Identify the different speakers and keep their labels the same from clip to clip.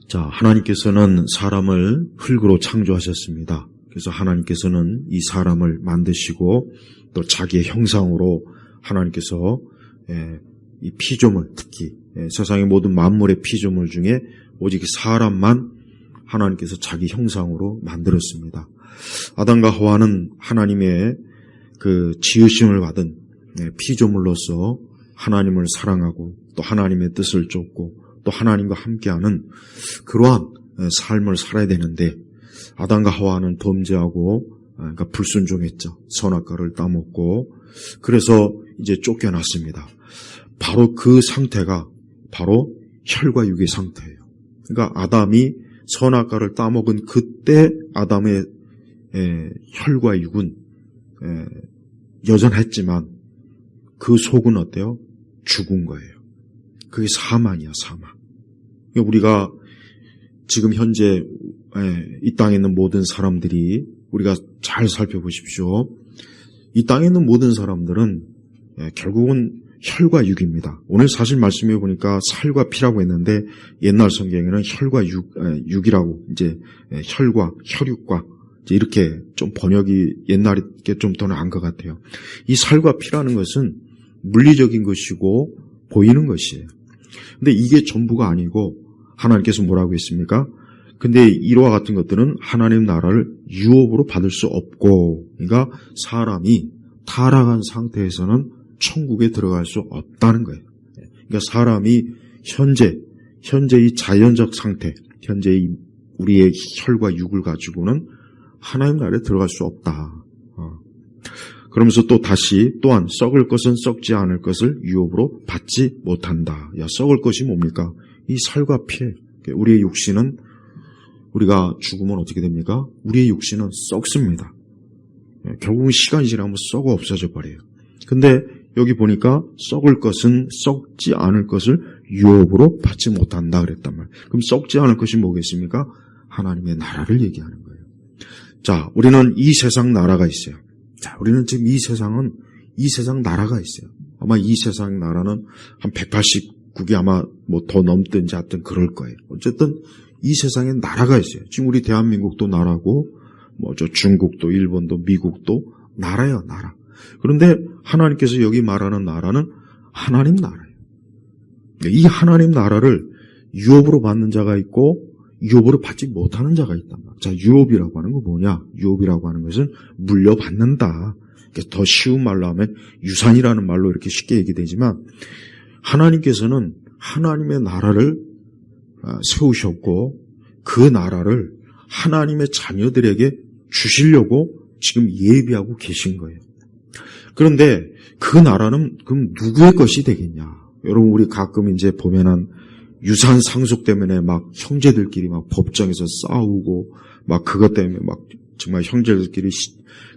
Speaker 1: 자, 하나님께서는 사람을 흙으로 창조하셨습니다. 그래서 하나님께서는 이 사람을 만드시고 또 자기의 형상으로 하나님께서 이 피조물, 특히 세상의 모든 만물의 피조물 중에 오직 사람만 하나님께서 자기 형상으로 만들었습니다. 아담과 하와는 하나님의 그 지으심을 받은 피조물로서 하나님을 사랑하고 또 하나님의 뜻을 쫓고 또 하나님과 함께하는 그러한 삶을 살아야 되는데 아담과 하와는 범죄하고 그러니까 불순종했죠. 선악과를 따먹고 그래서 이제 쫓겨났습니다. 바로 그 상태가 바로 혈과 육의 상태예요. 그러니까 아담이 선악과를 따먹은 그때 아담의 혈과 육은 여전했지만 그 속은 어때요? 죽은 거예요. 그게 사망이야, 사망. 우리가 지금 현재 이 땅에 있는 모든 사람들이 우리가 잘 살펴보십시오. 이 땅에 있는 모든 사람들은 결국은 혈과 육입니다. 오늘 사실 말씀해 보니까 살과 피라고 했는데 옛날 성경에는 혈과 육이라고 이제 혈과 혈육과 이제 이렇게 좀 번역이 옛날에 좀 더 나은 것 같아요. 이 살과 피라는 것은 물리적인 것이고 보이는 것이에요. 근데 이게 전부가 아니고 하나님께서 뭐라고 했습니까? 근데 이와 같은 것들은 하나님 나라를 유업으로 받을 수 없고, 그러니까 사람이 타락한 상태에서는 천국에 들어갈 수 없다는 거예요. 그러니까 사람이 현재 이 자연적 상태, 현재 이 우리의 혈과 육을 가지고는 하나님 나라에 들어갈 수 없다. 그러면서 또 다시 또한 썩을 것은 썩지 않을 것을 유업으로 받지 못한다. 야, 썩을 것이 뭡니까? 이 살과 피. 우리의 육신은 우리가 죽으면 어떻게 됩니까? 우리의 육신은 썩습니다. 결국은 시간이 지나면 썩어 없어져 버려요. 근데 여기 보니까 썩을 것은 썩지 않을 것을 유업으로 받지 못한다 그랬단 말이에요. 그럼 썩지 않을 것이 뭐겠습니까? 하나님의 나라를 얘기하는 거예요. 자, 우리는 이 세상 나라가 있어요. 자, 우리는 지금 이 세상 나라가 있어요. 아마 이 세상 나라는 한 189개 아마 뭐 더 넘든지 하여튼 그럴 거예요. 어쨌든 이 세상에 나라가 있어요. 지금 우리 대한민국도 나라고, 뭐 저 중국도, 일본도, 미국도 나라예요, 나라. 그런데 하나님께서 여기 말하는 나라는 하나님 나라예요. 이 하나님 나라를 유업으로 받는 자가 있고 유업으로 받지 못하는 자가 있단 말이에요. 자, 유업이라고 하는 거 뭐냐? 유업이라고 하는 것은 물려받는다. 더 쉬운 말로 하면 유산이라는 말로 이렇게 쉽게 얘기되지만 하나님께서는 하나님의 나라를 세우셨고 그 나라를 하나님의 자녀들에게 주시려고 지금 예비하고 계신 거예요. 그런데 그 나라는 그럼 누구의 것이 되겠냐? 여러분, 우리 가끔 이제 보면은 유산 상속 때문에 막 형제들끼리 막 법정에서 싸우고 막 그것 때문에 막 정말 형제들끼리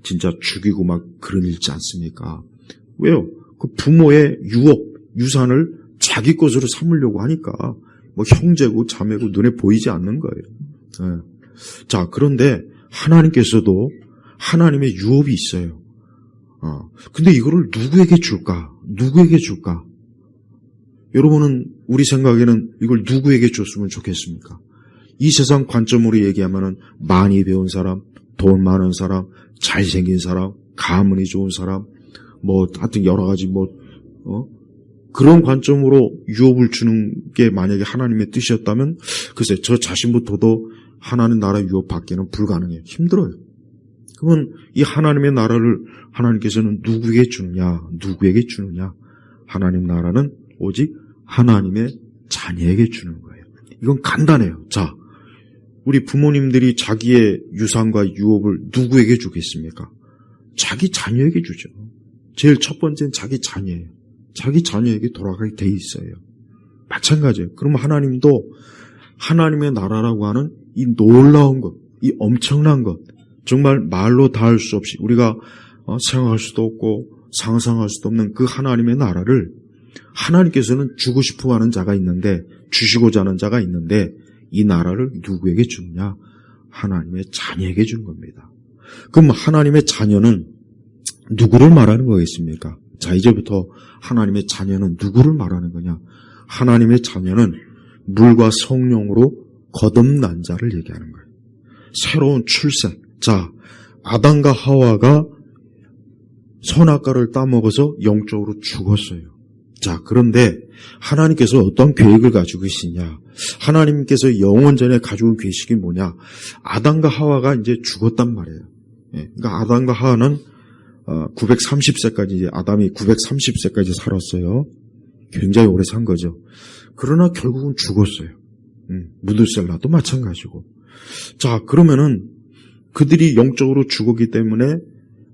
Speaker 1: 진짜 죽이고 막 그런 일지 않습니까? 왜요? 그 부모의 유산을 자기 것으로 삼으려고 하니까 뭐 형제고 자매고 눈에 보이지 않는 거예요. 네. 자, 그런데 하나님께서도 하나님의 유업이 있어요. 근데 이거를 누구에게 줄까? 누구에게 줄까? 여러분은 우리 생각에는 이걸 누구에게 줬으면 좋겠습니까? 이 세상 관점으로 얘기하면은 많이 배운 사람, 돈 많은 사람, 잘생긴 사람, 가문이 좋은 사람, 뭐 하여튼 여러 가지 그런 관점으로 유업을 주는 게 만약에 하나님의 뜻이었다면 글쎄 저 자신부터도 하나님 나라 유업 받기는 불가능해요. 힘들어요. 그러면 이 하나님의 나라를 하나님께서는 누구에게 주느냐? 누구에게 주느냐? 하나님 나라는 오직 하나님의 자녀에게 주는 거예요. 이건 간단해요. 자, 우리 부모님들이 자기의 유산과 유업을 누구에게 주겠습니까? 자기 자녀에게 주죠. 제일 첫 번째는 자기 자녀예요. 자기 자녀에게 돌아가게 돼 있어요. 마찬가지예요. 그러면 하나님도 하나님의 나라라고 하는 이 놀라운 것, 이 엄청난 것, 정말 말로 다 할 수 없이 우리가 생각할 수도 없고 상상할 수도 없는 그 하나님의 나라를 하나님께서는 주고 싶어 하는 자가 있는데, 주시고자 하는 자가 있는데 이 나라를 누구에게 주느냐? 하나님의 자녀에게 준 겁니다. 그럼 하나님의 자녀는 누구를 말하는 거겠습니까? 자, 이제부터 하나님의 자녀는 누구를 말하는 거냐? 하나님의 자녀는 물과 성령으로 거듭난 자를 얘기하는 거예요. 새로운 출생. 자, 아담과 하와가 선악과를 따먹어서 영적으로 죽었어요. 자, 그런데 하나님께서 어떤 계획을 가지고 계시냐? 하나님께서 영원전에 가지고 계시기 뭐냐? 아담과 하와가 이제 죽었단 말이에요. 그러니까 아담과 하와는 930세까지, 이제 아담이 930세까지 살았어요. 굉장히 오래 산 거죠. 그러나 결국은 죽었어요. 무드셀라도 마찬가지고. 자, 그러면은 그들이 영적으로 죽었기 때문에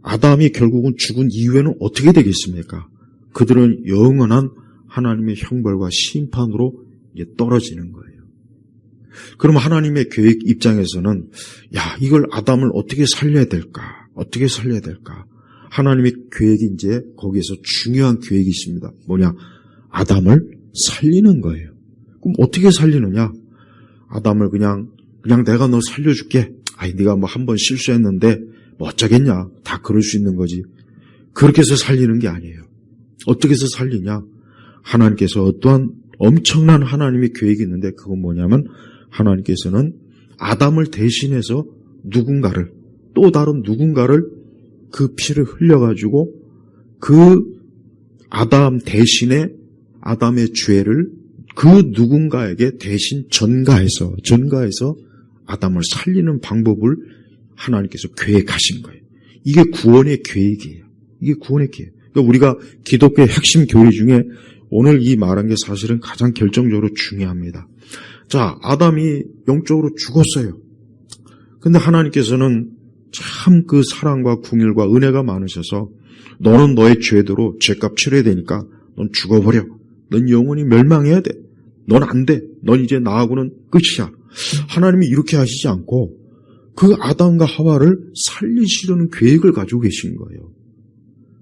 Speaker 1: 아담이 결국은 죽은 이후에는 어떻게 되겠습니까? 그들은 영원한 하나님의 형벌과 심판으로 이제 떨어지는 거예요. 그럼 하나님의 계획 입장에서는 이걸 아담을 어떻게 살려야 될까? 어떻게 살려야 될까? 하나님의 계획이 이제 거기에서 중요한 계획이 있습니다. 뭐냐? 아담을 살리는 거예요. 그럼 어떻게 살리느냐? 아담을 그냥 내가 너 살려줄게. 네가 뭐 한 번 실수했는데 뭐 어쩌겠냐? 다 그럴 수 있는 거지. 그렇게 해서 살리는 게 아니에요. 어떻게 해서 살리냐? 하나님께서 어떠한 엄청난 하나님의 계획이 있는데 그건 뭐냐면 하나님께서는 아담을 대신해서 누군가를, 또 다른 누군가를 그 피를 흘려가지고 그 아담 대신에 아담의 죄를 그 누군가에게 대신 전가해서 아담을 살리는 방법을 하나님께서 계획하신 거예요. 이게 구원의 계획이에요. 이게 구원의 계획. 그러니까 우리가 기독교의 핵심 교리 중에 오늘 이 말한 게 사실은 가장 결정적으로 중요합니다. 자, 아담이 영적으로 죽었어요. 근데 하나님께서는 참 그 사랑과 긍휼과 은혜가 많으셔서 너는 너의 죄대로 죄값 치러야 되니까 넌 죽어버려. 넌 영원히 멸망해야 돼. 넌 안 돼. 넌 이제 나하고는 끝이야. 하나님이 이렇게 하시지 않고 그 아담과 하와를 살리시려는 계획을 가지고 계신 거예요.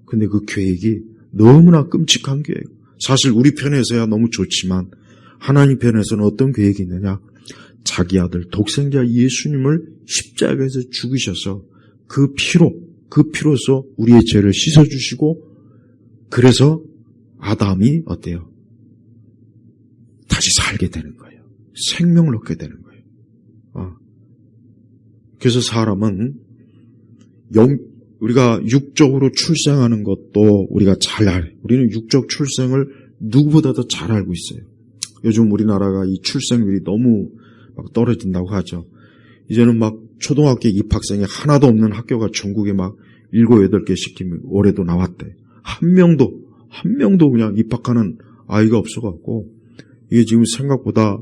Speaker 1: 근데 그 계획이 너무나 끔찍한 계획. 사실 우리 편에서야 너무 좋지만 하나님 편에서는 어떤 계획이 있느냐? 자기 아들 독생자 예수님을 십자가에서 죽이셔서 그 피로서 우리의 죄를 씻어주시고 그래서 아담이 어때요? 다시 살게 되는 거예요. 생명을 얻게 되는 거예요. 그래서 사람은 우리가 육적으로 출생하는 것도 우리가 잘 알아요. 우리는 육적 출생을 누구보다도 잘 알고 있어요. 요즘 우리나라가 이 출생률이 너무 막 떨어진다고 하죠. 이제는 막 초등학교 입학생이 하나도 없는 학교가 전국에 막 7, 8개씩 올해도 나왔대. 한 명도 그냥 입학하는 아이가 없어갖고 이게 지금 생각보다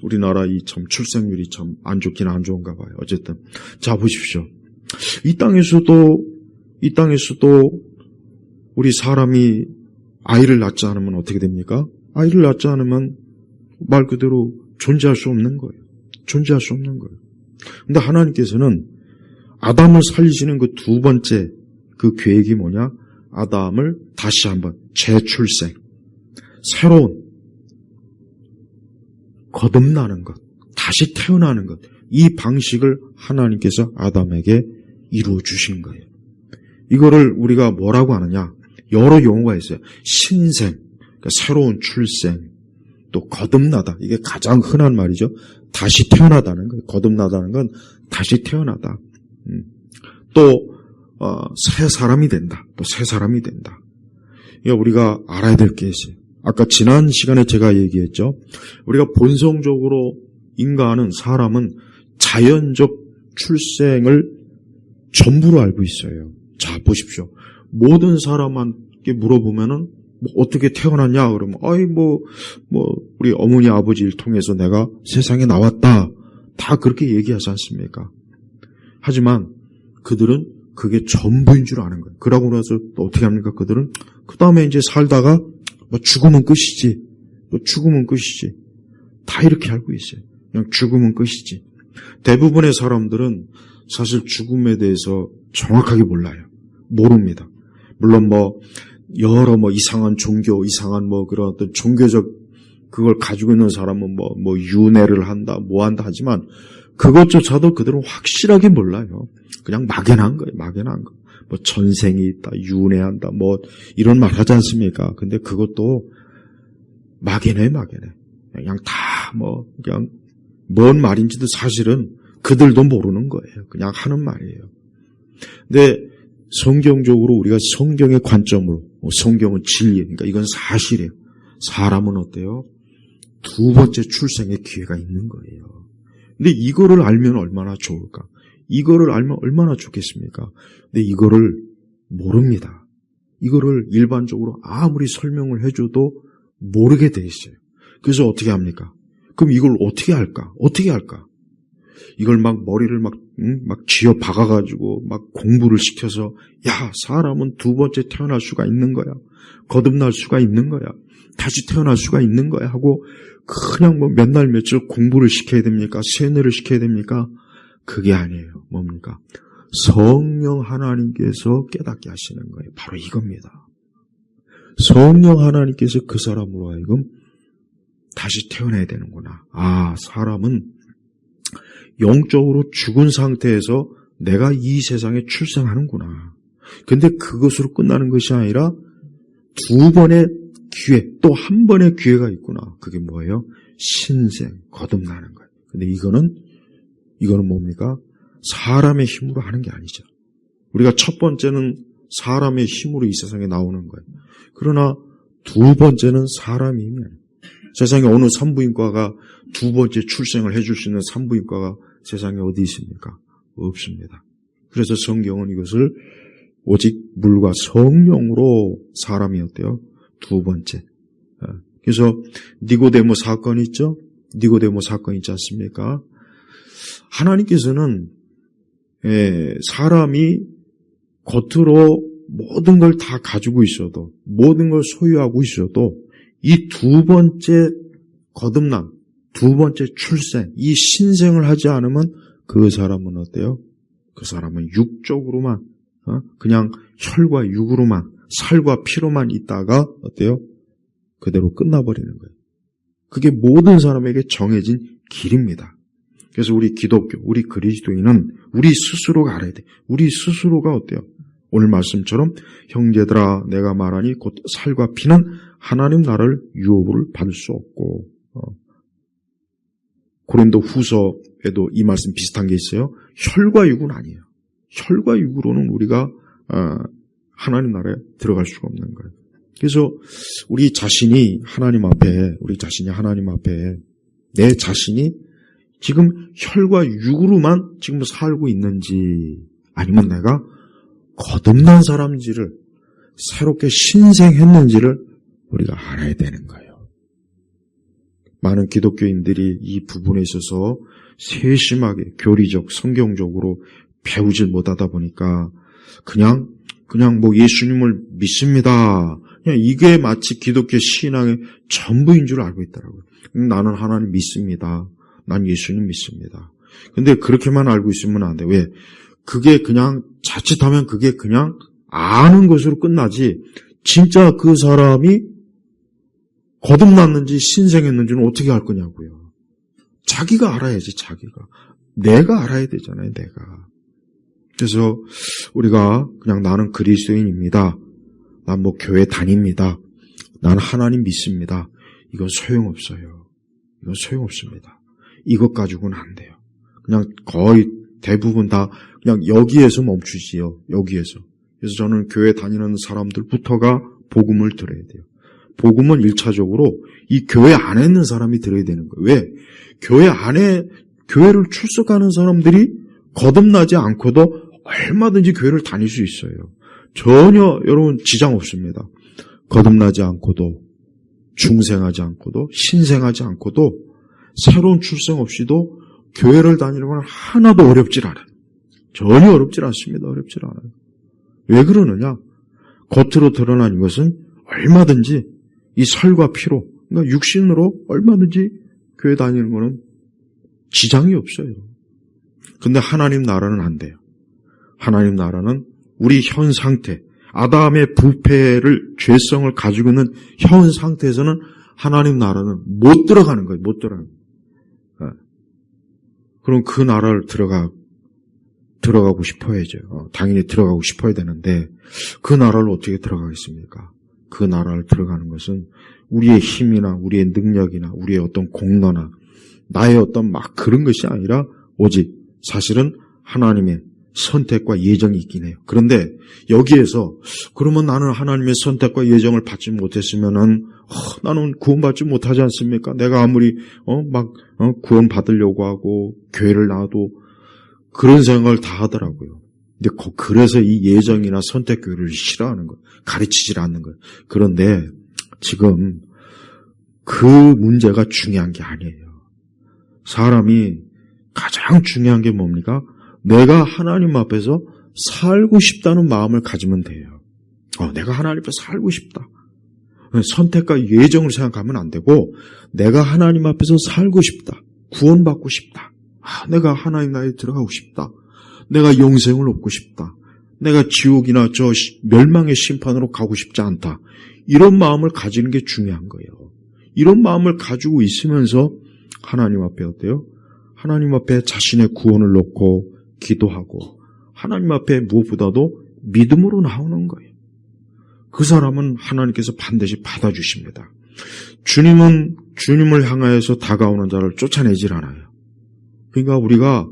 Speaker 1: 우리나라 이 참 출생률이 참 안 좋긴 안 좋은가 봐요. 어쨌든 자 보십시오. 이 땅에서도 우리 사람이 아이를 낳지 않으면 어떻게 됩니까? 아이를 낳지 않으면 말 그대로 존재할 수 없는 거예요. 존재할 수 없는 거예요. 근데 하나님께서는 아담을 살리시는 그 두 번째 그 계획이 뭐냐? 아담을 다시 한번 재출생, 새로운 거듭나는 것, 다시 태어나는 것, 이 방식을 하나님께서 아담에게 이루어 주신 거예요. 이거를 우리가 뭐라고 하느냐? 여러 용어가 있어요. 신생, 그러니까 새로운 출생, 또 거듭나다. 이게 가장 흔한 말이죠. 다시 태어나다는 거예요. 거듭나다는 건 다시 태어나다. 또 새 사람이 된다. 또 새 사람이 된다. 이거 우리가 알아야 될 게 있어요. 아까 지난 시간에 제가 얘기했죠. 우리가 본성적으로 인간은 사람은 자연적 출생을 전부로 알고 있어요. 자 보십시오. 모든 사람한테 물어보면은 뭐 어떻게 태어났냐 그러면 우리 어머니 아버지를 통해서 내가 세상에 나왔다. 다 그렇게 얘기하지 않습니까? 하지만 그들은 그게 전부인 줄 아는 거예요. 그러고 나서 또 어떻게 합니까? 그들은 그 다음에 이제 살다가 죽으면 끝이지. 죽으면 끝이지. 다 이렇게 알고 있어요. 그냥 죽으면 끝이지. 대부분의 사람들은 사실 죽음에 대해서 정확하게 몰라요. 모릅니다. 물론 여러 이상한 종교, 이상한 그런 어떤 종교적 그걸 가지고 있는 사람은 윤회를 한다, 한다 하지만 그것조차도 그들은 확실하게 몰라요. 그냥 막연한 거예요. 막연한 거. 전생이 있다, 윤회한다, 이런 말 하지 않습니까? 근데 그것도 막연해. 그냥 다 그냥 뭔 말인지도 사실은 그들도 모르는 거예요. 그냥 하는 말이에요. 근데 성경적으로 우리가 성경의 관점으로, 성경은 진리, 그러니까 이건 사실이에요. 사람은 어때요? 두 번째 출생의 기회가 있는 거예요. 근데 이거를 알면 얼마나 좋을까? 이거를 알면 얼마나 좋겠습니까? 근데 이거를 모릅니다. 이거를 일반적으로 아무리 설명을 해줘도 모르게 돼 있어요. 그래서 어떻게 합니까? 그럼 이걸 어떻게 할까? 어떻게 할까? 이걸 막 머리를 막 쥐어 박아가지고 막 공부를 시켜서 야, 사람은 두 번째 태어날 수가 있는 거야. 거듭날 수가 있는 거야. 다시 태어날 수가 있는 거야 하고 그냥 뭐 몇 날 며칠 공부를 시켜야 됩니까? 세뇌를 시켜야 됩니까? 그게 아니에요. 뭡니까? 성령 하나님께서 깨닫게 하시는 거예요. 바로 이겁니다. 성령 하나님께서 그 사람으로 하여금 다시 태어나야 되는구나. 아, 사람은 영적으로 죽은 상태에서 내가 이 세상에 출생하는구나. 근데 그것으로 끝나는 것이 아니라 두 번의 기회, 또 한 번의 기회가 있구나. 그게 뭐예요? 신생, 거듭나는 거예요. 근데 이거는 뭡니까? 사람의 힘으로 하는 게 아니죠. 우리가 첫 번째는 사람의 힘으로 이 세상에 나오는 거예요. 그러나 두 번째는 사람의 힘이 아니에요. 세상에 어느 산부인과가 두 번째 출생을 해줄 수 있는 산부인과가 세상에 어디 있습니까? 없습니다. 그래서 성경은 이것을 오직 물과 성령으로 사람이 어때요? 두 번째. 그래서 니고데모 사건 있죠? 니고데모 사건 있지 않습니까? 하나님께서는 사람이 겉으로 모든 걸 다 가지고 있어도, 모든 걸 소유하고 있어도 이 두 번째 거듭남, 두 번째 출생, 이 신생을 하지 않으면 그 사람은 어때요? 그 사람은 육적으로만, 그냥 혈과 육으로만, 살과 피로만 있다가 어때요? 그대로 끝나버리는 거예요. 그게 모든 사람에게 정해진 길입니다. 그래서 우리 기독교, 우리 그리스도인은 우리 스스로가 알아야 돼. 우리 스스로가 어때요? 오늘 말씀처럼 형제들아 내가 말하니 곧 살과 피는 하나님 나라를 유업을 받을 수 없고, 고린도 후서에도 이 말씀 비슷한 게 있어요. 혈과 육은 아니에요. 혈과 육으로는 우리가 하나님 나라에 들어갈 수가 없는 거예요. 그래서 우리 자신이 하나님 앞에 내 자신이 지금 혈과 육으로만 지금 살고 있는지, 아니면 내가 거듭난 사람인지를, 새롭게 신생했는지를 우리가 알아야 되는 거예요. 많은 기독교인들이 이 부분에 있어서 세심하게 교리적, 성경적으로 배우질 못하다 보니까 그냥 뭐 예수님을 믿습니다. 그냥 이게 마치 기독교 신앙의 전부인 줄 알고 있더라고요. 나는 하나님 믿습니다. 난 예수님 믿습니다. 근데 그렇게만 알고 있으면 안 돼. 왜? 그게 그냥 자칫하면 그게 그냥 아는 것으로 끝나지, 진짜 그 사람이 거듭났는지 신생했는지는 어떻게 알 거냐고요. 자기가 알아야지, 자기가. 내가 알아야 되잖아요, 내가. 그래서 우리가 그냥 나는 그리스도인입니다. 난 뭐 교회 다닙니다. 난 하나님 믿습니다. 이건 소용없어요. 이건 소용없습니다. 이것 가지고는 안 돼요. 그냥 거의 대부분 다 그냥 여기에서 멈추지요. 여기에서. 그래서 저는 교회 다니는 사람들부터가 복음을 들어야 돼요. 복음은 1차적으로 이 교회 안에 있는 사람이 들어야 되는 거예요. 왜? 교회 안에, 교회를 출석하는 사람들이 거듭나지 않고도 얼마든지 교회를 다닐 수 있어요. 전혀 여러분 지장 없습니다. 거듭나지 않고도, 중생하지 않고도, 신생하지 않고도, 새로운 출생 없이도 교회를 다니는 건 하나도 어렵질 않아요. 전혀 어렵질 않습니다. 어렵질 않아요. 왜 그러느냐? 겉으로 드러난 이것은 얼마든지 이 살과 피로, 그러니까 육신으로 얼마든지 교회 다니는 거는 지장이 없어요. 근데 하나님 나라는 안 돼요. 하나님 나라는 우리 현 상태, 아담의 부패를, 죄성을 가지고 있는 현 상태에서는 하나님 나라는 못 들어가는 거예요. 못 들어가는 거예요. 그럼 그 나라를 들어가고 싶어야죠. 당연히 들어가고 싶어야 되는데 그 나라를 어떻게 들어가겠습니까? 그 나라를 들어가는 것은 우리의 힘이나 우리의 능력이나 우리의 어떤 공로나 나의 어떤 막 그런 것이 아니라 오직 사실은 하나님의 선택과 예정이 있긴 해요. 그런데 여기에서 그러면 나는 하나님의 선택과 예정을 받지 못했으면은 나는 구원받지 못하지 않습니까? 내가 아무리 구원 받으려고 하고 교회를 나와도 그런 생각을 다 하더라고요. 근데 그래서 이 예정이나 선택 교회를 싫어하는 거예요. 가르치질 않는 거예요. 그런데 지금 그 문제가 중요한 게 아니에요. 사람이 가장 중요한 게 뭡니까? 내가 하나님 앞에서 살고 싶다는 마음을 가지면 돼요. 내가 하나님 앞에 살고 싶다. 선택과 예정을 생각하면 안 되고 내가 하나님 앞에서 살고 싶다. 구원받고 싶다. 내가 하나님 나라에 들어가고 싶다. 내가 영생을 얻고 싶다. 내가 지옥이나 저 멸망의 심판으로 가고 싶지 않다. 이런 마음을 가지는 게 중요한 거예요. 이런 마음을 가지고 있으면서 하나님 앞에 어때요? 하나님 앞에 자신의 구원을 놓고 기도하고 하나님 앞에 무엇보다도 믿음으로 나오는 거예요. 그 사람은 하나님께서 반드시 받아주십니다. 주님은 주님을 향하여서 다가오는 자를 쫓아내질 않아요. 그러니까 우리가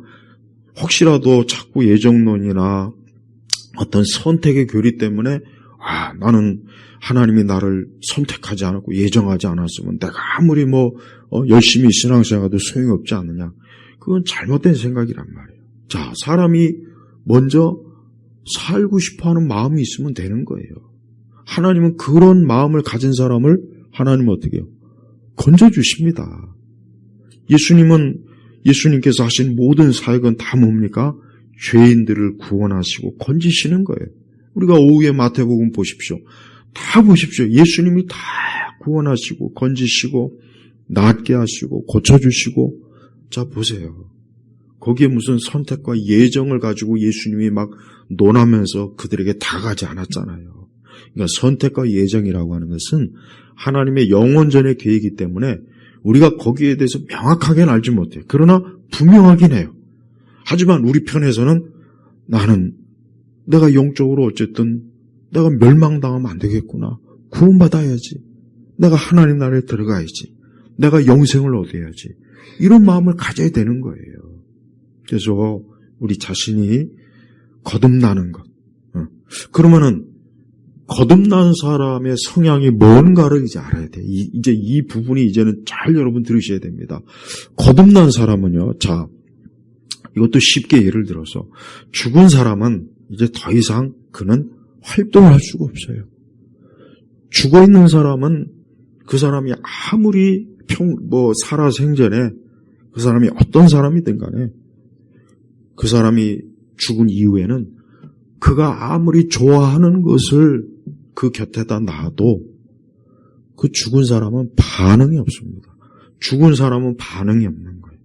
Speaker 1: 혹시라도 자꾸 예정론이나 어떤 선택의 교리 때문에 나는 하나님이 나를 선택하지 않았고 예정하지 않았으면 내가 아무리 열심히 신앙생활도 소용이 없지 않느냐. 그건 잘못된 생각이란 말이에요. 자, 사람이 먼저 살고 싶어하는 마음이 있으면 되는 거예요. 하나님은 그런 마음을 가진 사람을 하나님은 어떻게 해요? 건져주십니다. 예수님께서 하신 모든 사역은 다 뭡니까? 죄인들을 구원하시고 건지시는 거예요. 우리가 오후에 마태복음 보십시오. 다 보십시오. 예수님이 다 구원하시고 건지시고 낫게 하시고 고쳐주시고 자 보세요. 거기에 무슨 선택과 예정을 가지고 예수님이 막 논하면서 그들에게 다가가지 않았잖아요. 그러니까 선택과 예정이라고 하는 것은 하나님의 영원전의 계획이기 때문에 우리가 거기에 대해서 명확하게는 알지 못해요. 그러나 분명하긴 해요. 하지만 우리 편에서는 나는 내가 영적으로 어쨌든 내가 멸망당하면 안 되겠구나. 구원받아야지. 내가 하나님 나라에 들어가야지. 내가 영생을 얻어야지. 이런 마음을 가져야 되는 거예요. 그래서 우리 자신이 거듭나는 것. 그러면은 거듭난 사람의 성향이 뭔가를 이제 알아야 돼. 이제 이 부분이 이제는 잘 여러분 들으셔야 됩니다. 거듭난 사람은요. 자, 이것도 쉽게 예를 들어서 죽은 사람은 이제 더 이상 그는 활동을 할 수가 없어요. 죽어 있는 사람은 그 사람이 아무리 살아 생전에 그 사람이 어떤 사람이든 간에 그 사람이 죽은 이후에는 그가 아무리 좋아하는 것을 그 곁에다 놔도 그 죽은 사람은 반응이 없습니다. 죽은 사람은 반응이 없는 거예요.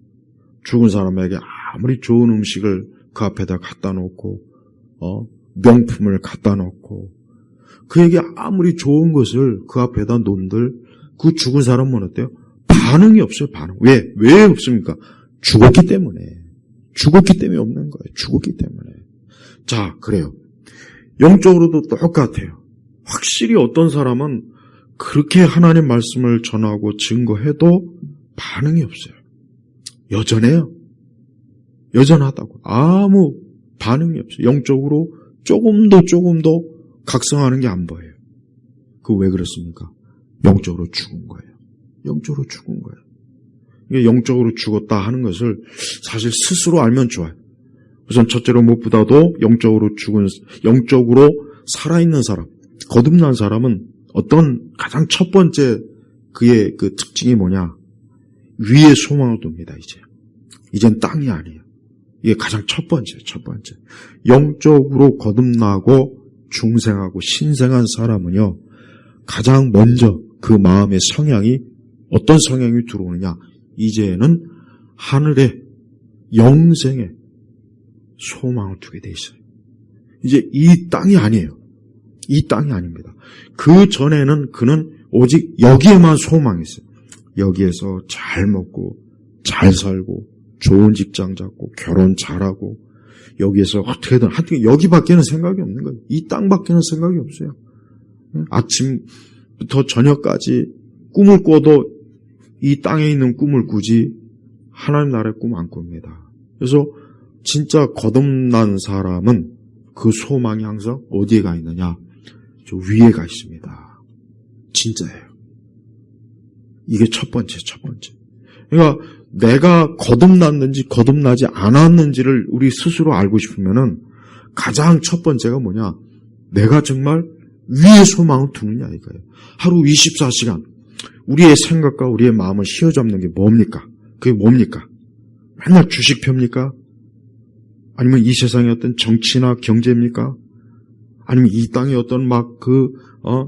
Speaker 1: 죽은 사람에게 아무리 좋은 음식을 그 앞에다 갖다 놓고 명품을 갖다 놓고 그에게 아무리 좋은 것을 그 앞에다 놓은들 그 죽은 사람은 어때요? 반응이 없어요. 왜 없습니까? 죽었기 때문에 없는 거예요. 죽었기 때문에. 자, 그래요. 영적으로도 똑같아요. 확실히 어떤 사람은 그렇게 하나님 말씀을 전하고 증거해도 반응이 없어요. 여전해요. 여전하다고. 아무 반응이 없어요. 영적으로 조금 더 각성하는 게 안 보여요. 그거 왜 그렇습니까? 영적으로 죽은 거예요. 영적으로 죽은 거예요. 이게 영적으로 죽었다 하는 것을 사실 스스로 알면 좋아요. 우선 첫째로 무엇보다도 영적으로 살아있는 사람, 거듭난 사람은 어떤 가장 첫 번째 그의 그 특징이 뭐냐? 위에 소망을 둡니다, 이젠 땅이 아니에요. 이게 가장 첫 번째. 영적으로 거듭나고 중생하고 신생한 사람은요, 가장 먼저 그 마음의 성향이 어떤 성향이 들어오느냐? 이제는 하늘의 영생의 소망을 두게 돼 있어요. 이제 이 땅이 아니에요. 이 땅이 아닙니다. 그 전에는 그는 오직 여기에만 소망이 있어요. 여기에서 잘 먹고 잘 살고 좋은 직장 잡고 결혼 잘하고 여기에서 어떻게든 여기밖에는 생각이 없는 거예요. 이 땅밖에는 생각이 없어요. 아침부터 저녁까지 꿈을 꿔도 이 땅에 있는 꿈을 꾸지 하나님 나라의 꿈 안 꿉니다. 그래서 진짜 거듭난 사람은 그 소망이 항상 어디에 가 있느냐? 저 위에 가 있습니다. 진짜예요. 이게 첫 번째. 그러니까 내가 거듭났는지 거듭나지 않았는지를 우리 스스로 알고 싶으면은 가장 첫 번째가 뭐냐? 내가 정말 위에 소망을 두느냐 이거예요. 하루 24시간 우리의 생각과 우리의 마음을 휘어잡는 게 뭡니까? 그게 뭡니까? 맨날 주식 펴입니까? 아니면 이 세상의 어떤 정치나 경제입니까? 아니면 이 땅의 어떤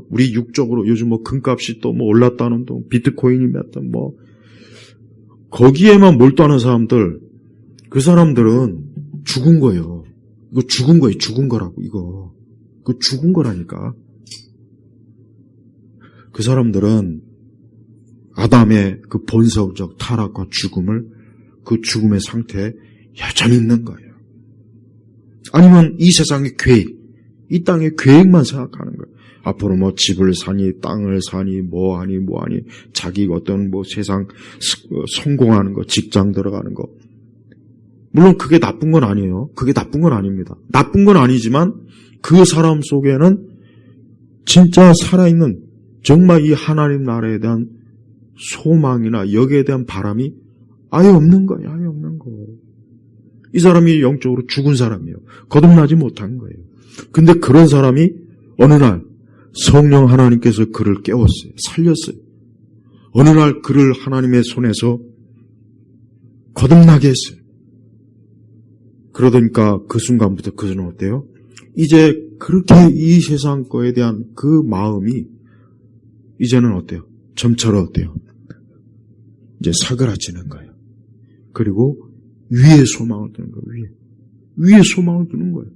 Speaker 1: 우리 육적으로 요즘 금값이 또 올랐다는 동, 비트코인이 몇 돈 거기에만 몰두하는 사람들, 그 사람들은 죽은 거예요. 이거 죽은 거예요. 죽은 거라고, 이거. 그거 죽은 거라니까. 그 사람들은 아담의 그 본성적 타락과 죽음을 그 죽음의 상태에 여전히 있는 거예요. 아니면 이 세상의 계획, 이 땅의 계획만 생각하는 거예요. 앞으로 집을 사니, 땅을 사니, 뭐하니, 자기 어떤 세상 성공하는 거, 직장 들어가는 거. 물론 그게 나쁜 건 아니에요. 그게 나쁜 건 아닙니다. 나쁜 건 아니지만 그 사람 속에는 진짜 살아있는 정말 이 하나님 나라에 대한 소망이나 여기에 대한 바람이 아예 없는 거예요. 아예 없는 거. 이 사람이 영적으로 죽은 사람이에요. 거듭나지 못한 거예요. 근데 그런 사람이 어느 날 성령 하나님께서 그를 깨웠어요. 살렸어요. 어느 날 그를 하나님의 손에서 거듭나게 했어요. 그러니까 그 순간부터 그는 어때요? 이제 그렇게 이 세상 거에 대한 그 마음이 이제는 어때요? 점처럼 어때요? 이제 사그라지는 거예요. 그리고 위에 소망을 두는 거예요. 위에 소망을 두는 거예요.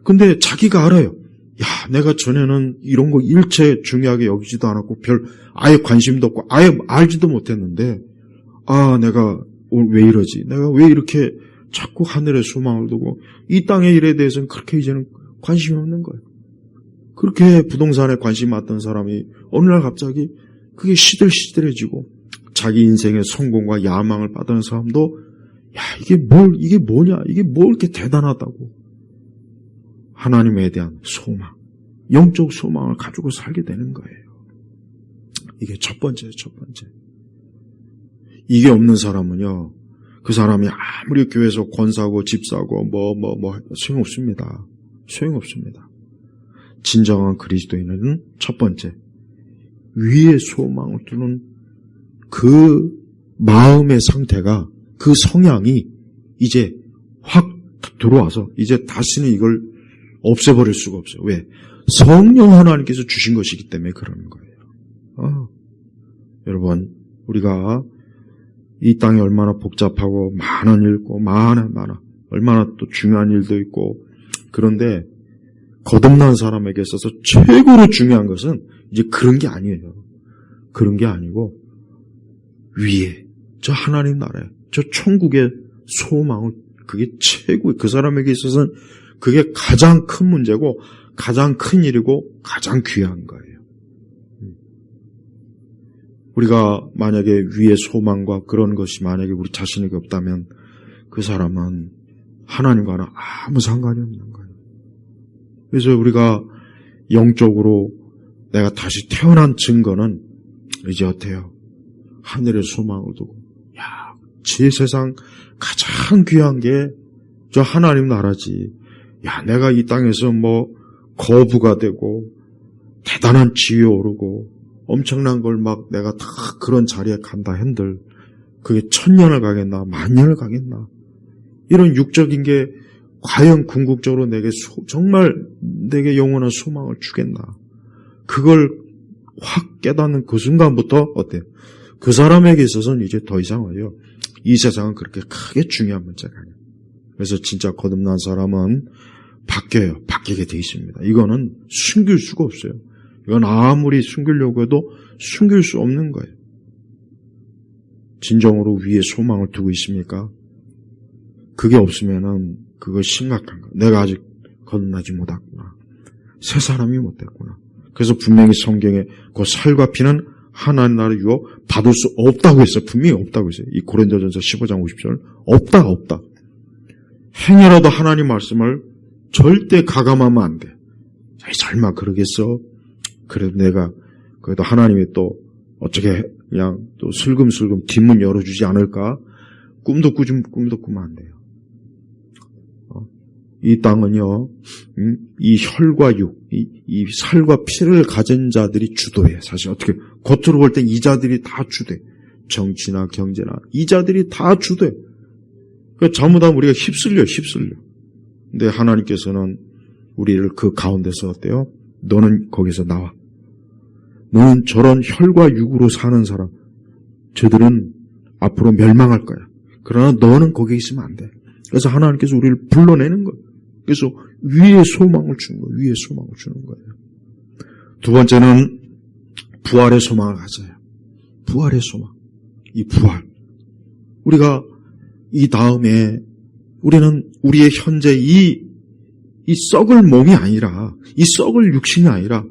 Speaker 1: 근데 자기가 알아요. 야, 내가 전에는 이런 거 일체 중요하게 여기지도 않았고 아예 관심도 없고 아예 알지도 못했는데 내가 왜 이러지? 내가 왜 이렇게 자꾸 하늘에 소망을 두고 이 땅의 일에 대해서는 그렇게 이제는 관심이 없는 거예요. 그렇게 부동산에 관심 많던 사람이 어느 날 갑자기 그게 시들시들해지고 자기 인생의 성공과 야망을 받는 사람도 이게 뭐냐? 이게 뭐 이렇게 대단하다고. 하나님에 대한 소망, 영적 소망을 가지고 살게 되는 거예요. 이게 첫 번째예요, 첫 번째. 이게 없는 사람은요, 그 사람이 아무리 교회에서 권사고 집 사고 소용없습니다. 소용없습니다. 진정한 그리스도인은 첫 번째, 위에 소망을 두는 그 마음의 상태가, 그 성향이 이제 확 들어와서 이제 다시는 이걸 없애버릴 수가 없어요. 왜? 성령 하나님께서 주신 것이기 때문에 그러는 거예요. 여러분, 우리가 이 땅이 얼마나 복잡하고 많은 일 있고 많아 얼마나 또 중요한 일도 있고, 그런데 거듭난 사람에게 있어서 최고로 중요한 것은 이제 그런 게 아니에요. 그런 게 아니고 위에 저 하나님 나라에 저 천국의 소망을, 그게 최고의, 그 사람에게 있어서는 그게 가장 큰 문제고 가장 큰 일이고 가장 귀한 거예요. 우리가 만약에 위의 소망과 그런 것이 만약에 우리 자신에게 없다면 그 사람은 하나님과는 아무 상관이 없는 거예요. 그래서 우리가 영적으로 내가 다시 태어난 증거는 이제 어때요? 하늘의 소망을 두고, 제 세상 가장 귀한 게 저 하나님 나라지. 내가 이 땅에서 거부가 되고 대단한 지위에 오르고 엄청난 걸 내가 다 그런 자리에 간다 한들 그게 1000년을 가겠나 10,000년을 가겠나, 이런 육적인 게 과연 궁극적으로 내게 정말 내게 영원한 소망을 주겠나. 그걸 확 깨닫는 그 순간부터 어때요? 그 사람에게 있어서는 이제 더 이상은요, 이 세상은 그렇게 크게 중요한 문제가 아니에요. 그래서 진짜 거듭난 사람은 바뀌어요. 바뀌게 돼 있습니다. 이거는 숨길 수가 없어요. 이건 아무리 숨기려고 해도 숨길 수 없는 거예요. 진정으로 위에 소망을 두고 있습니까? 그게 없으면은 그거 심각한 거예요. 내가 아직 거듭나지 못했구나. 새 사람이 못됐구나. 그래서 분명히 성경에 그 살과 피는 하나님 나라를 유업 받을 수 없다고 했어요. 분명히 없다고 했어요. 이 고린도전서 15장 50절. 없다. 행여라도 하나님 말씀을 절대 가감하면 안 돼. 설마 그러겠어? 그래도 내가 그래도 하나님이 또 어떻게 그냥 또 슬금슬금 뒷문 열어주지 않을까? 꿈도 꾸면 안 돼요. 이 땅은요, 이 혈과 육, 이 살과 피를 가진 자들이 주도해. 사실 어떻게 겉으로 볼 땐 이 자들이 다 주도해. 정치나 경제나 이 자들이 다 주도해. 그러니까 잘못하면 우리가 휩쓸려. 근데 하나님께서는 우리를 그 가운데서 어때요? 너는 거기서 나와. 너는 저런 혈과 육으로 사는 사람, 저들은 앞으로 멸망할 거야. 그러나 너는 거기에 있으면 안 돼. 그래서 하나님께서 우리를 불러내는 거예요. 그래서 위의 소망을 주는 거예요. 위의 소망을 주는 거예요. 두 번째는 부활의 소망을 가져요. 부활의 소망. 이 부활. 우리가 이 다음에 우리는 우리의 현재 이 썩을 몸이 아니라, 이 썩을 육신이 아니라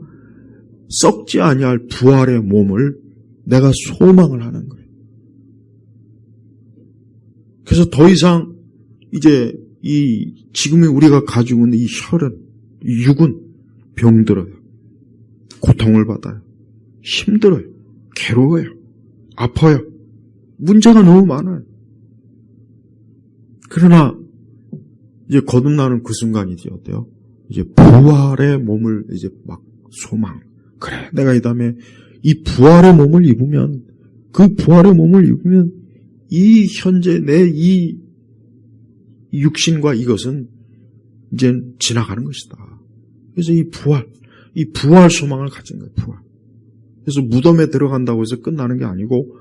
Speaker 1: 썩지 아니할 부활의 몸을 내가 소망을 하는 거예요. 그래서 더 이상 이제 지금의 우리가 가지고 있는 이 혈은, 이 육은 병들어요. 고통을 받아요. 힘들어요. 괴로워요. 아파요. 문제가 너무 많아요. 그러나 이제 거듭나는 그 순간이지 어때요? 이제 부활의 몸을 이제 막 소망. 그래, 내가 이 다음에 이 부활의 몸을 입으면, 그 부활의 몸을 입으면 이 현재 내 이 육신과 이것은 이제 지나가는 것이다. 그래서 이 부활 소망을 가진 거예요. 부활. 그래서 무덤에 들어간다고 해서 끝나는 게 아니고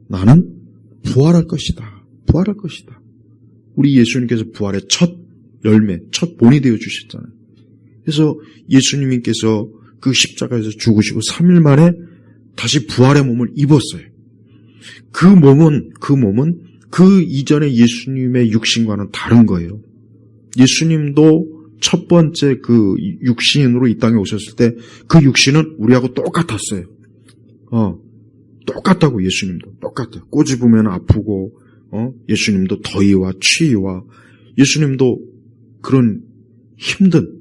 Speaker 1: 나는 부활할 것이다. 부활할 것이다. 우리 예수님께서 부활의 첫 열매, 첫 본이 되어 주셨잖아요. 그래서 예수님께서 그 십자가에서 죽으시고 3일 만에 다시 부활의 몸을 입었어요. 그 몸은 그 이전의 예수님의 육신과는 다른 거예요. 예수님도 첫 번째 그 육신으로 이 땅에 오셨을 때 그 육신은 우리하고 똑같았어요. 똑같다고. 예수님도 똑같아요. 꼬집으면 아프고, 예수님도 더위와 추위와, 예수님도 그런 힘든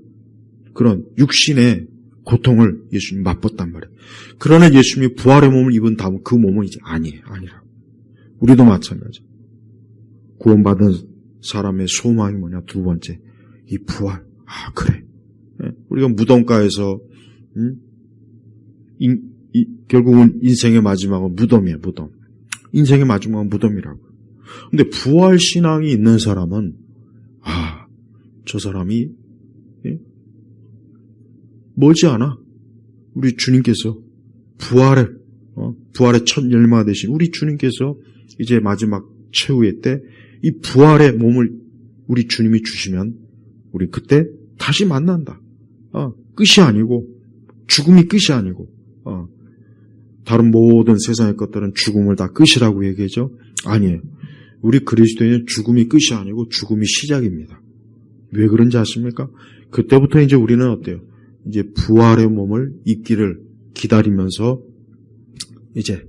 Speaker 1: 그런 육신의 고통을 예수님 맛봤단 말이에요. 그러나 예수님이 부활의 몸을 입은 다음 그 몸은 이제 아니라. 우리도 마찬가지. 구원받은 사람의 소망이 뭐냐? 두 번째, 이 부활. 그래. 우리가 무덤가에서 결국은 인생의 마지막은 무덤이에요. 무덤. 인생의 마지막은 무덤이라고. 근데 부활 신앙이 있는 사람은 저 사람이 머지않아 우리 주님께서 부활의 첫 열매가 되신 우리 주님께서 이제 마지막 최후의 때 이 부활의 몸을 우리 주님이 주시면 우리 그때 다시 만난다. 끝이 아니고, 죽음이 끝이 아니고, 다른 모든 세상의 것들은 죽음을 다 끝이라고 얘기하죠. 아니에요. 우리 그리스도인은 죽음이 끝이 아니고 죽음이 시작입니다. 왜 그런지 아십니까? 그때부터 이제 우리는 어때요? 이제 부활의 몸을 입기를 기다리면서 이제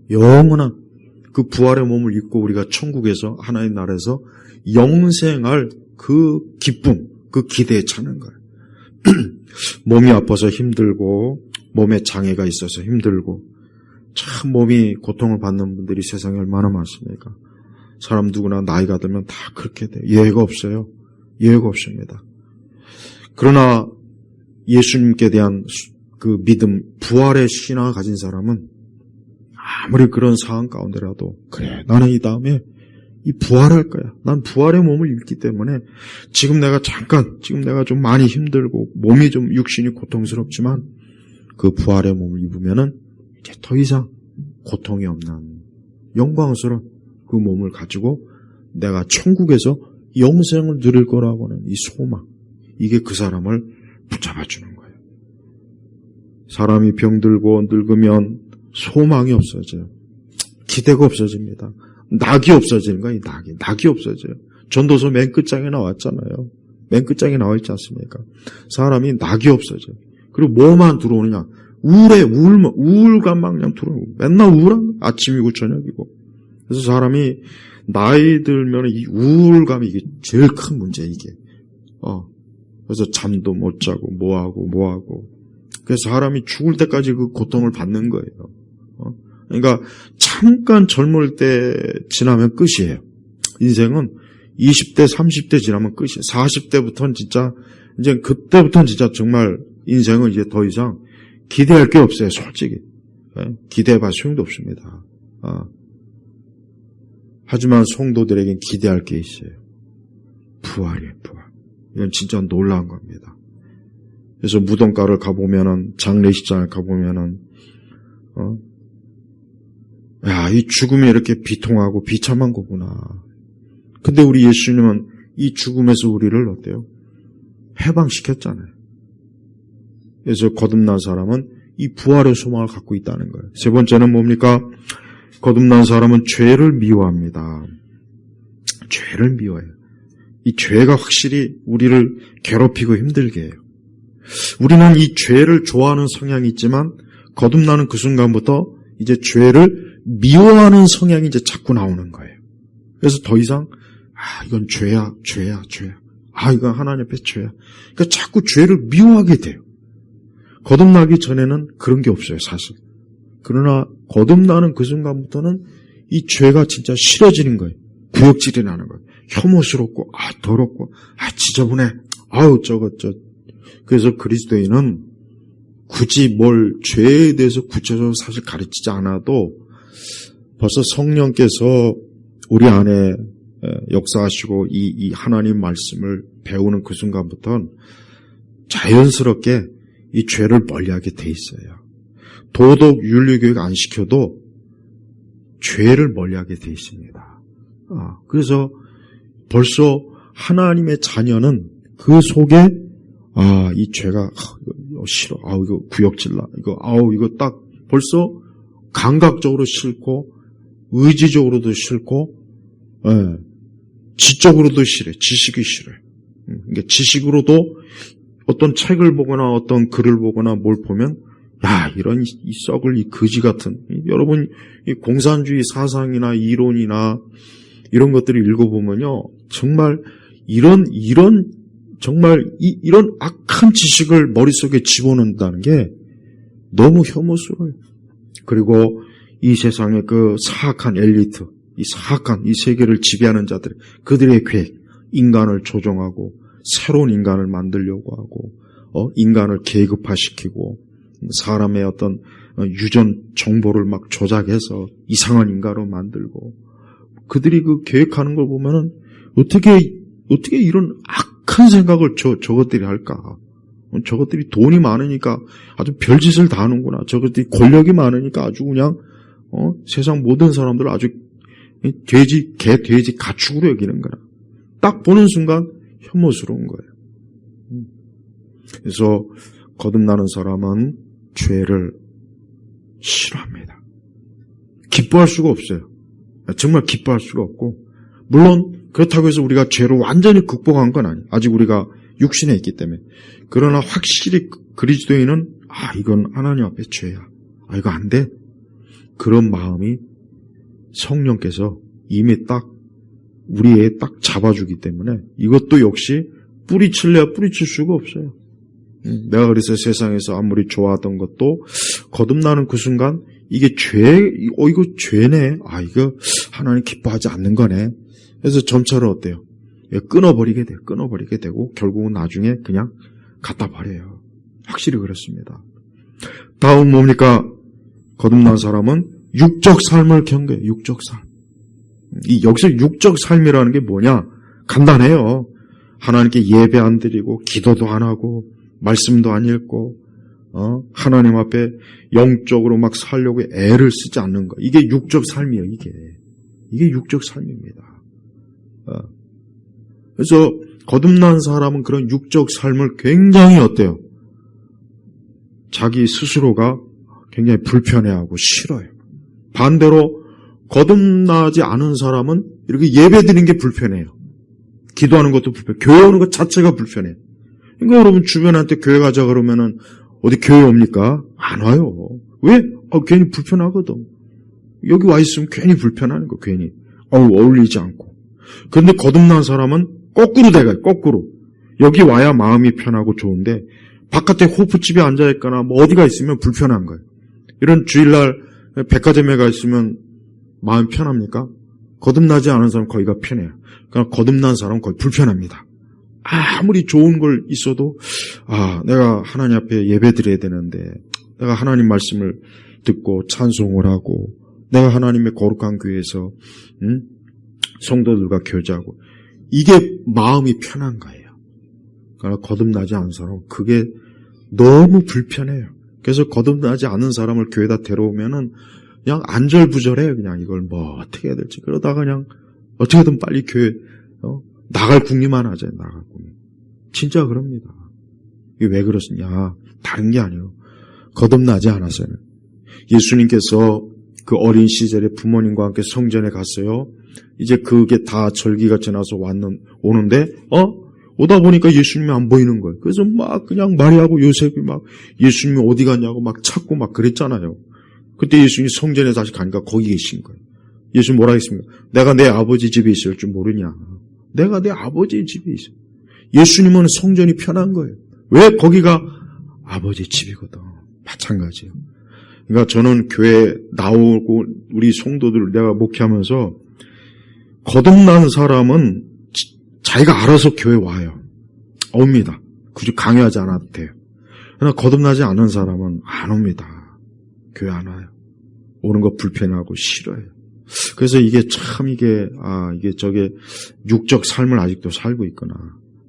Speaker 1: 영원한 그 부활의 몸을 입고 우리가 천국에서, 하나님 나라에서 영생할 그 기쁨, 그 기대에 차는 거예요. 몸이 아파서 힘들고, 몸에 장애가 있어서 힘들고, 참 몸이 고통을 받는 분들이 세상에 얼마나 많습니까? 사람 누구나 나이가 들면 다 그렇게 돼요. 예외가 없어요. 예외가 없습니다. 그러나 예수님께 대한 그 믿음, 부활의 신앙을 가진 사람은 아무리 그런 상황 가운데라도, 그래, 나는 이 다음에 이 부활할 거야. 난 부활의 몸을 입기 때문에 지금 내가 좀 많이 힘들고 몸이 좀 육신이 고통스럽지만 그 부활의 몸을 입으면은 이제 더 이상 고통이 없는 영광스러운 그 몸을 가지고 내가 천국에서 영생을 누릴 거라고 하는 이 소망, 이게 그 사람을 붙잡아주는 거예요. 사람이 병들고 늙으면 소망이 없어져요. 기대가 없어집니다. 낙이 없어지는 거예요. 낙이 없어져요. 전도서 맨 끝장에 나왔잖아요. 맨 끝장에 나와 있지 않습니까? 사람이 낙이 없어져요. 그리고 뭐만 들어오느냐? 우울감만 그냥 들어오고, 맨날 우울한, 아침이고 저녁이고. 그래서 사람이 나이 들면 이 우울감이 이게 제일 큰 문제야, 이게. 그래서 잠도 못 자고, 뭐하고. 그래서 사람이 죽을 때까지 그 고통을 받는 거예요. 그러니까 잠깐 젊을 때 지나면 끝이에요. 인생은 20대, 30대 지나면 끝이에요. 40대부터는 진짜, 이제 그때부터는 진짜 정말 인생은 이제 더 이상 기대할 게 없어요, 솔직히. 기대해봐 소용도 없습니다. 하지만 성도들에겐 기대할 게 있어요. 부활이에요, 부활. 이건 진짜 놀라운 겁니다. 그래서 무덤가를 가보면은, 장례식장을 가보면은, 야, 이 죽음이 이렇게 비통하고 비참한 거구나. 근데 우리 예수님은 이 죽음에서 우리를 어때요? 해방시켰잖아요. 그래서 거듭난 사람은 이 부활의 소망을 갖고 있다는 거예요. 세 번째는 뭡니까? 거듭난 사람은 죄를 미워합니다. 죄를 미워해요. 이 죄가 확실히 우리를 괴롭히고 힘들게 해요. 우리는 이 죄를 좋아하는 성향이 있지만 거듭나는 그 순간부터 이제 죄를 미워하는 성향이 이제 자꾸 나오는 거예요. 그래서 더 이상 이건 죄야. 이건 하나님 앞에 죄야. 그러니까 자꾸 죄를 미워하게 돼요. 거듭나기 전에는 그런 게 없어요, 사실. 그러나 거듭나는 그 순간부터는 이 죄가 진짜 싫어지는 거예요. 구역질이 나는 거예요. 혐오스럽고, 더럽고, 지저분해. 그래서 그리스도인은 굳이 뭘 죄에 대해서 구체적으로 사실 가르치지 않아도 벌써 성령께서 우리 안에 역사하시고 이 하나님 말씀을 배우는 그 순간부터는 자연스럽게 이 죄를 멀리하게 돼 있어요. 도덕 윤리교육 안 시켜도 죄를 멀리하게 돼 있습니다. 그래서 벌써 하나님의 자녀는 그 속에 이 죄가 이거 싫어. 이거 구역질나. 이거 딱 벌써 감각적으로 싫고 의지적으로도 싫고 지적으로도 싫어요. 지식이 싫어요. 그러니까 지식으로도 어떤 책을 보거나 어떤 글을 보거나 뭘 보면 이런 이 썩을 이 거지 같은 여러분 이 공산주의 사상이나 이론이나 이런 것들을 읽어보면요 정말 이런 악한 지식을 머릿속에 집어넣는다는 게 너무 혐오스러워요. 그리고 이 세상의 그 사악한 엘리트, 이 세계를 지배하는 자들, 그들의 계획, 인간을 조종하고 새로운 인간을 만들려고 하고, 인간을 계급화시키고 사람의 어떤 유전 정보를 막 조작해서 이상한 인간으로 만들고, 그들이 그 계획하는 걸 보면은 어떻게 이런 악한 생각을 저것들이 할까? 저것들이 돈이 많으니까 아주 별짓을 다 하는구나. 저것들이 권력이 많으니까 아주 그냥 세상 모든 사람들을 아주 돼지 가축으로 여기는 거라. 딱 보는 순간 혐오스러운 거예요. 그래서 거듭나는 사람은 죄를 싫어합니다. 기뻐할 수가 없어요. 정말 기뻐할 수가 없고, 물론 그렇다고 해서 우리가 죄를 완전히 극복한 건 아니에요. 아직 우리가 육신에 있기 때문에. 그러나 확실히 그리스도인은 이건 하나님 앞에 죄야. 이거 안 돼. 그런 마음이 성령께서 이미 딱 우리에 딱 잡아주기 때문에 이것도 역시 뿌리칠래야 뿌리칠 수가 없어요. 내가 그래서 세상에서 아무리 좋아하던 것도 거듭나는 그 순간 이게 이거 죄네. 이거 하나님 기뻐하지 않는 거네. 그래서 점차로 어때요? 끊어버리게 되고 결국은 나중에 그냥 갖다 버려요. 확실히 그렇습니다. 다음 뭡니까? 거듭난 사람은 육적 삶을 경계해요. 육적 삶. 여기서 육적 삶이라는 게 뭐냐? 간단해요. 하나님께 예배 안 드리고 기도도 안 하고 말씀도 안 읽고 하나님 앞에 영적으로 막 살려고 애를 쓰지 않는 거. 이게 육적 삶이에요. 이게 육적 삶입니다. 그래서 거듭난 사람은 그런 육적 삶을 굉장히 어때요? 자기 스스로가 굉장히 불편해하고 싫어요. 반대로 거듭나지 않은 사람은 이렇게 예배드리는 게 불편해요. 기도하는 것도 불편해요. 교회 오는 것 자체가 불편해요. 그러니까 여러분 주변한테 교회 가자 그러면은 어디 교회 옵니까? 안 와요. 왜? 괜히 불편하거든. 여기 와 있으면 괜히 불편한 거, 괜히. 어울리지 않고. 그런데 거듭난 사람은 거꾸로 돼가요, 거꾸로. 여기 와야 마음이 편하고 좋은데, 바깥에 호프집에 앉아있거나, 뭐 어디가 있으면 불편한 거예요. 이런 주일날 백화점에 가 있으면 마음 편합니까? 거듭나지 않은 사람은 거기가 편해요. 그러나 거듭난 사람은 거의 불편합니다. 아무리 좋은 걸 있어도, 내가 하나님 앞에 예배 드려야 되는데, 내가 하나님 말씀을 듣고 찬송을 하고, 내가 하나님의 거룩한 교회에서 성도들과 교제하고, 이게 마음이 편한 거예요. 그러나 거듭나지 않은 사람은 그게 너무 불편해요. 그래서 거듭나지 않은 사람을 교회에다 데려오면은 그냥 안절부절해요. 그냥 이걸 뭐 어떻게 해야 될지. 그러다가 그냥 어떻게든 빨리 교회 나갈 궁리만 하죠. 나갈 궁리. 진짜 그럽니다. 이게 왜 그러시냐? 다른 게 아니에요. 거듭나지 않았어요. 예수님께서 그 어린 시절에 부모님과 함께 성전에 갔어요. 이제 그게 다 절기가 지나서 오는데 오다 보니까 예수님이 안 보이는 거예요. 그래서 막 그냥 마리아하고 요셉이 막 예수님이 어디 갔냐고 막 찾고 막 그랬잖아요. 그때 예수님이 성전에 다시 가니까 거기 계신 거예요. 예수님 뭐라 했습니까? 내가 내 아버지 집에 있을 줄 모르냐. 내가 내 아버지 집에 있어. 예수님은 성전이 편한 거예요. 왜? 거기가 아버지 집이거든. 마찬가지예요. 그러니까 저는 교회 나오고 우리 성도들 내가 목회하면서 거듭난 사람은 자기가 알아서 교회 와요. 옵니다. 굳이 강요하지 않아도 돼요. 그러나 거듭나지 않은 사람은 안 옵니다. 교회 안 와요. 오는 거 불편하고 싫어해요. 그래서 이게 참 이게 저게 육적 삶을 아직도 살고 있구나.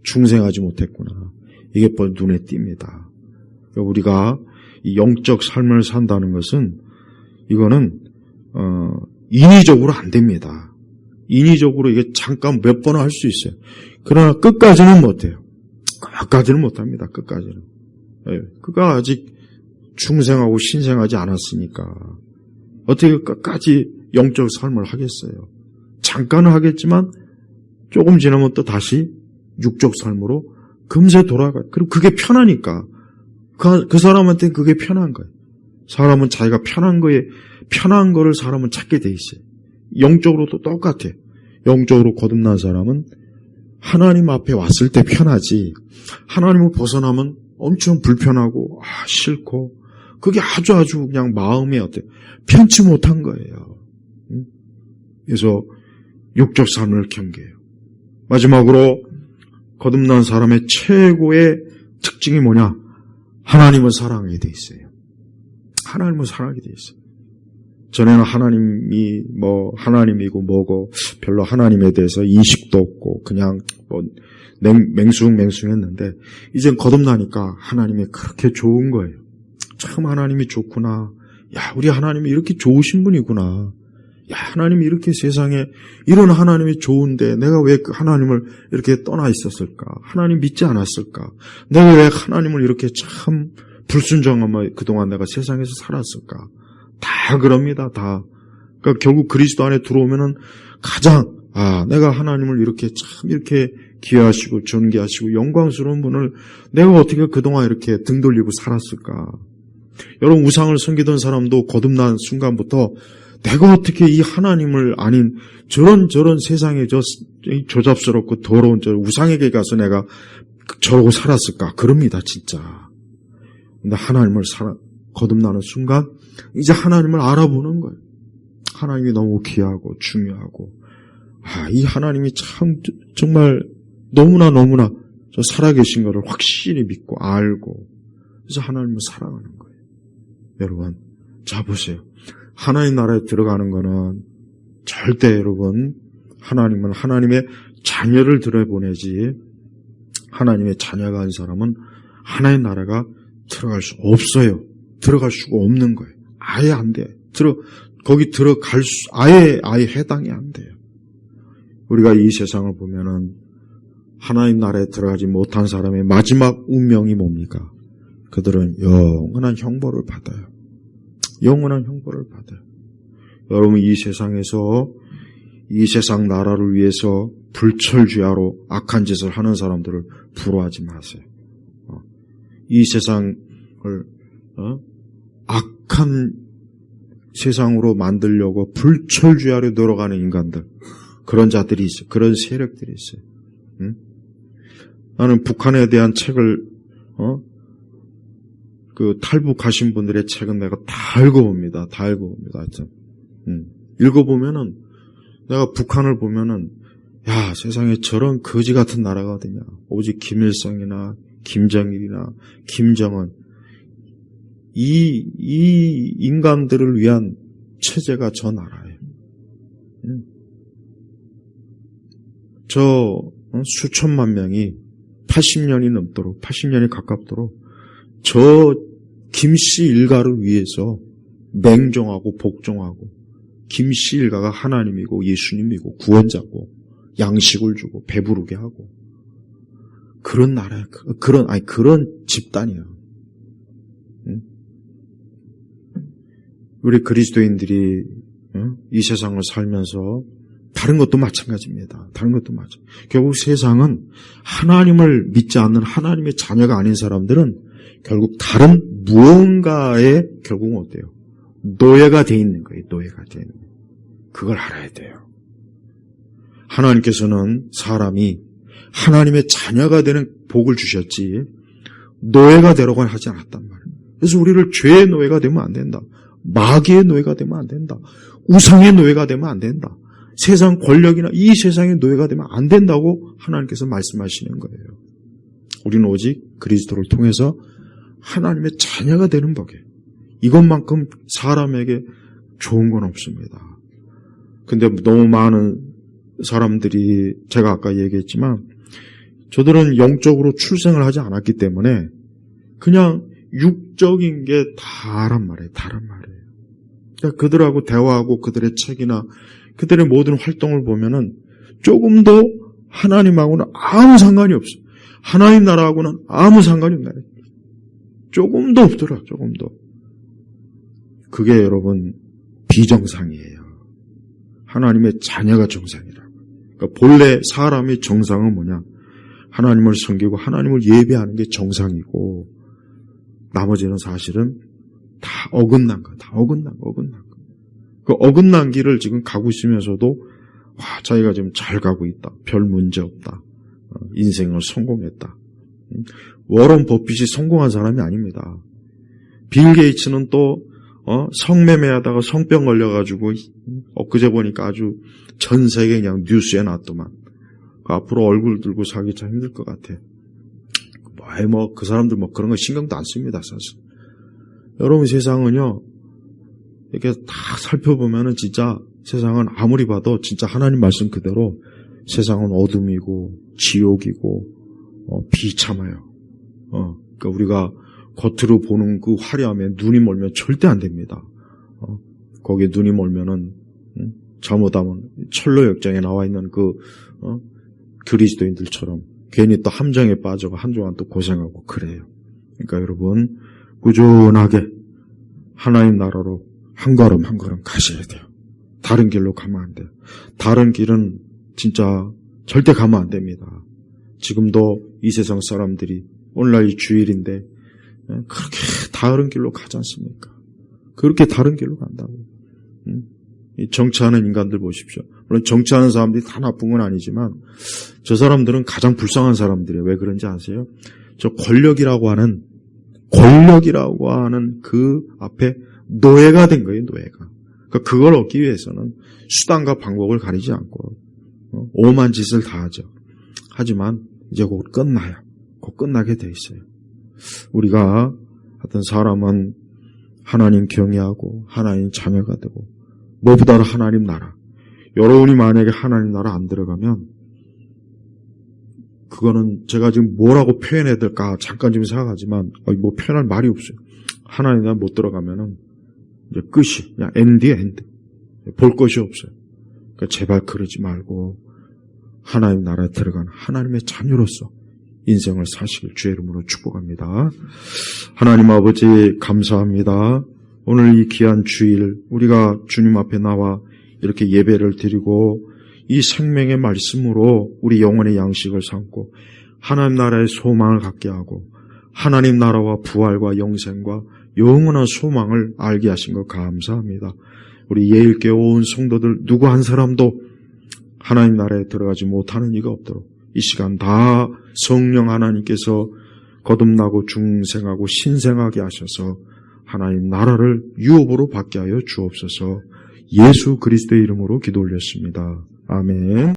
Speaker 1: 중생하지 못했구나. 이게 눈에 띕니다. 우리가 이 영적 삶을 산다는 것은 이거는 인위적으로 안 됩니다. 인위적으로 이게 잠깐 몇 번은 할 수 있어요. 그러나 끝까지는 못해요. 끝까지는 못합니다. 끝까지는. 그가 아직 중생하고 신생하지 않았으니까 어떻게 끝까지 영적 삶을 하겠어요. 잠깐은 하겠지만 조금 지나면 또 다시 육적 삶으로 금세 돌아가요. 그리고 그게 편하니까 그 사람한테는 그게 편한 거예요. 사람은 자기가 편한 거를 사람은 찾게 돼 있어요. 영적으로도 똑같아요. 영적으로 거듭난 사람은 하나님 앞에 왔을 때 편하지 하나님을 벗어나면 엄청 불편하고 싫고 그게 아주 그냥 마음에 편치 못한 거예요. 그래서 육적 삶을 경계해요. 마지막으로 거듭난 사람의 최고의 특징이 뭐냐? 하나님을 사랑하게 돼 있어요. 하나님을 사랑하게 돼 있어요. 전에는 하나님이 하나님이고 뭐고 별로 하나님에 대해서 인식도 없고 그냥 맹숭했는데 이젠 거듭나니까 하나님이 그렇게 좋은 거예요. 참 하나님이 좋구나. 야, 우리 하나님이 이렇게 좋으신 분이구나. 야, 하나님이 이렇게 세상에 이런 하나님이 좋은데 내가 왜 그 하나님을 이렇게 떠나 있었을까? 하나님 믿지 않았을까? 내가 왜 하나님을 이렇게 참 불순종하며 그동안 내가 세상에서 살았을까? 다 그럽니다. 다. 그러니까 결국 그리스도 안에 들어오면은 가장 내가 하나님을 이렇게 참 이렇게 귀하시고 존귀하시고 영광스러운 분을 내가 어떻게 그동안 이렇게 등 돌리고 살았을까? 여러분 우상을 섬기던 사람도 거듭난 순간부터 내가 어떻게 이 하나님을 아닌 저런 세상에 조잡스럽고 더러운 저 우상에게 가서 내가 저러고 살았을까? 그럽니다, 진짜. 근데 하나님을 거듭나는 순간 이제 하나님을 알아보는 거예요. 하나님이 너무 귀하고 중요하고 이 하나님이 참 정말 너무나 저 살아계신 것을 확실히 믿고 알고 그래서 하나님을 사랑하는 거예요. 여러분 자 보세요. 하나님 나라에 들어가는 거는 절대 여러분 하나님은 하나님의 자녀를 들여보내지 하나님의 자녀가 아닌 사람은 하나님 나라가 들어갈 수 없어요. 들어갈 수가 없는 거예요. 아예 안 돼. 거기 들어갈 수 아예 해당이 안 돼요. 우리가 이 세상을 보면은 하나님 나라에 들어가지 못한 사람의 마지막 운명이 뭡니까? 그들은 영원한 형벌을 받아요. 영원한 형벌을 받아요. 여러분 이 세상에서 이 세상 나라를 위해서 불철주야로 악한 짓을 하는 사람들을 부러워하지 마세요. 이 세상을 악한 세상으로 만들려고 불철주야로 늘어가는 인간들, 그런 자들이 있어요. 그런 세력들이 있어요. 나는 북한에 대한 책을 그 탈북하신 분들의 책은 내가 다 읽어봅니다. 다 읽어봅니다. 읽어보면은 내가 북한을 보면은 야, 세상에 저런 거지 같은 나라가 어디냐. 오직 김일성이나 김정일이나 김정은 이 인간들을 위한 체제가 저 나라예요. 저 수천만 명이 80년이 넘도록 80년이 가깝도록 저 김씨 일가를 위해서 맹종하고 복종하고 김씨 일가가 하나님이고 예수님이고 구원자고 양식을 주고 배부르게 하고 그런 나라야. 그런 집단이야. 우리 그리스도인들이 이 세상을 살면서 다른 것도 마찬가지입니다. 다른 것도 마찬가지. 결국 세상은 하나님을 믿지 않는 하나님의 자녀가 아닌 사람들은 결국 다른 무언가에 결국은 어때요? 노예가 돼 있는 거예요. 노예가 돼 있는 거예요. 그걸 알아야 돼요. 하나님께서는 사람이 하나님의 자녀가 되는 복을 주셨지 노예가 되려고 하지 않았단 말이에요. 그래서 우리를 죄의 노예가 되면 안 된다. 마귀의 노예가 되면 안 된다. 우상의 노예가 되면 안 된다. 세상 권력이나 이 세상의 노예가 되면 안 된다고 하나님께서 말씀하시는 거예요. 우리는 오직 그리스도를 통해서 하나님의 자녀가 되는 법이에요. 이것만큼 사람에게 좋은 건 없습니다. 근데 너무 많은 사람들이 제가 아까 얘기했지만 저들은 영적으로 출생을 하지 않았기 때문에 그냥 육적인 게 다란 말이에요. 다란 말이에요. 그러니까 그들하고 대화하고 그들의 책이나 그들의 모든 활동을 보면은 조금 더 하나님하고는 아무 상관이 없어요. 하나님 나라하고는 아무 상관이 없나요? 조금도 없더라. 조금도. 그게 여러분 비정상이에요. 하나님의 자녀가 정상이라고. 그러니까 본래 사람의 정상은 뭐냐? 하나님을 섬기고 하나님을 예배하는 게 정상이고 나머지는 사실은 다 어긋난 거. 다 어긋난 거. 그 어긋난 길을 지금 가고 있으면서도 와, 자기가 지금 잘 가고 있다. 별 문제 없다. 인생을 성공했다. 워런 버핏이 성공한 사람이 아닙니다. 빌 게이츠는 또 성매매하다가 성병 걸려가지고 엊그제 보니까 아주 전 세계 그냥 뉴스에 났더만. 앞으로 얼굴 들고 살기 참 힘들 것 같아. 그 사람들 그런 거 신경도 안 씁니다, 사실. 여러분 세상은요, 이렇게 다 살펴보면은 진짜 세상은 아무리 봐도 진짜 하나님 말씀 그대로 세상은 어둠이고 지옥이고 비참해요. 그러니까 우리가 겉으로 보는 그 화려함에 눈이 멀면 절대 안 됩니다. 거기에 눈이 멀면은 잘못하면 철로 역정에 나와 있는 그 그리스도인들처럼 괜히 또 함정에 빠져가 한동안 또 고생하고 그래요. 그러니까 여러분 꾸준하게 하나님 나라로 한 걸음 한 걸음 가셔야 돼요. 다른 길로 가면 안 돼요. 다른 길은 진짜 절대 가면 안 됩니다. 지금도 이 세상 사람들이 오늘날 주일인데 그렇게 다른 길로 가지 않습니까? 그렇게 다른 길로 간다고. 정치하는 인간들 보십시오. 물론 정치하는 사람들이 다 나쁜 건 아니지만 저 사람들은 가장 불쌍한 사람들이에요. 왜 그런지 아세요? 저 권력이라고 하는 그 앞에 노예가 된 거예요. 노예가. 그러니까 그걸 얻기 위해서는 수단과 방법을 가리지 않고 오만 짓을 다 하죠. 하지만 이제 곧 끝나요. 곧 끝나게 돼 있어요. 우리가 하여튼 사람은 하나님 경외하고 하나님 자녀가 되고 무엇보다도 하나님 나라. 여러분이 만약에 하나님 나라 안 들어가면 그거는 제가 지금 뭐라고 표현해야 될까 잠깐 좀 생각하지만 뭐 표현할 말이 없어요. 하나님 나라 못 들어가면은 이제 끝이 그냥 엔드. 볼 것이 없어요. 그러니까 제발 그러지 말고 하나님 나라에 들어간 하나님의 자녀로서 인생을 사시길 주의 이름으로 축복합니다. 하나님 아버지 감사합니다. 오늘 이 귀한 주일 우리가 주님 앞에 나와 이렇게 예배를 드리고 이 생명의 말씀으로 우리 영혼의 양식을 삼고 하나님 나라의 소망을 갖게 하고 하나님 나라와 부활과 영생과 영원한 소망을 알게 하신 것 감사합니다. 우리 예일교회 온 성도들 누구 한 사람도 하나님 나라에 들어가지 못하는 이가 없도록 이 시간 다 성령 하나님께서 거듭나고 중생하고 신생하게 하셔서 하나님 나라를 유업으로 받게 하여 주옵소서. 예수 그리스도의 이름으로 기도 올렸습니다. 아멘.